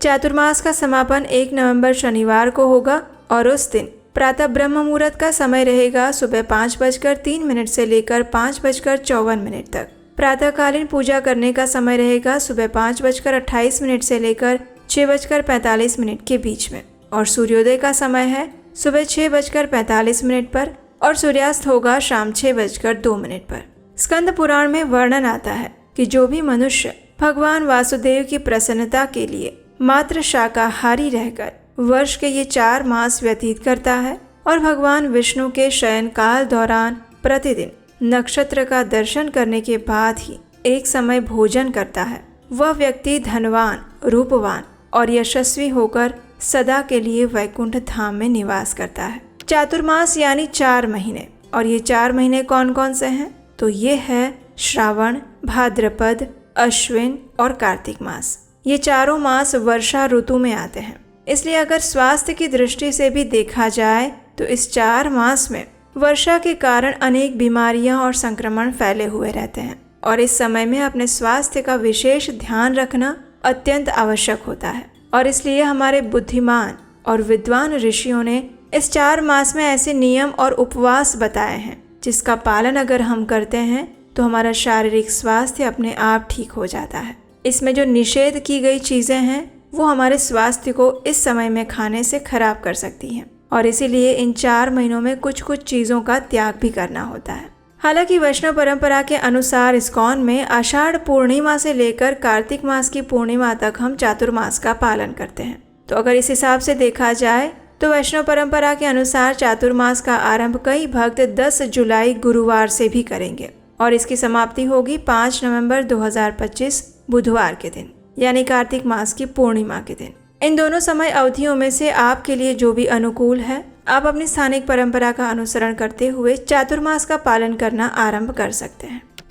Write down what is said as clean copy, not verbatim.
चातुर्मास का समापन 1 नवंबर शनिवार को होगा और उस दिन प्रातः ब्रह्म मुहूर्त का समय रहेगा सुबह 5:03 से लेकर 5:54 तक। प्रातःकालीन पूजा करने का समय रहेगा सुबह 5:28 से लेकर 6:45 के बीच में और सूर्योदय का समय है सुबह 6:45 पर और सूर्यास्त होगा शाम 6:02 पर। स्कंद पुराण में वर्णन आता है कि जो भी मनुष्य भगवान वासुदेव की प्रसन्नता के लिए मात्र शाकाहारी रहकर वर्ष के ये 4 मास व्यतीत करता है और भगवान विष्णु के शयन काल दौरान प्रतिदिन नक्षत्र का दर्शन करने के बाद ही एक समय भोजन करता है, वह व्यक्ति धनवान, रूपवान और यशस्वी होकर सदा के लिए वैकुंठ धाम में निवास करता है। चातुर्मास यानी 4 महीने, और ये 4 महीने कौन कौन से हैं? तो ये है श्रावण, भाद्रपद, अश्विन और कार्तिक मास। ये चारों मास वर्षा ऋतु में आते हैं, इसलिए अगर स्वास्थ्य की दृष्टि से भी देखा जाए तो इस 4 मास में वर्षा के कारण अनेक बीमारियां और संक्रमण फैले हुए रहते हैं और इस समय में अपने स्वास्थ्य का विशेष ध्यान रखना अत्यंत आवश्यक होता है। और इसलिए हमारे बुद्धिमान और विद्वान ऋषियों ने इस 4 मास में ऐसे नियम और उपवास बताए हैं जिसका पालन अगर हम करते हैं तो हमारा शारीरिक स्वास्थ्य अपने आप ठीक हो जाता है। इसमें जो निषेध की गई चीज़ें हैं वो हमारे स्वास्थ्य को इस समय में खाने से खराब कर सकती हैं और इसीलिए इन 4 महीनों में कुछ कुछ चीज़ों का त्याग भी करना होता है। हालांकि वैष्णव परंपरा के अनुसार इस्कॉन में आषाढ़ पूर्णिमा से लेकर कार्तिक मास की पूर्णिमा तक हम चातुर्मास का पालन करते हैं। तो अगर इस हिसाब से देखा जाए तो वैष्णव परंपरा के अनुसार चातुर्मास का आरंभ कई भक्त 10 जुलाई गुरुवार से भी करेंगे और इसकी समाप्ति होगी 5 नवंबर 2025 बुधवार के दिन, यानी कार्तिक मास की पूर्णिमा के दिन। इन दोनों समय अवधियों में से आपके लिए जो भी अनुकूल है, आप अपनी स्थानिक परंपरा का अनुसरण करते हुए चातुर्मास का पालन करना आरंभ कर सकते हैं।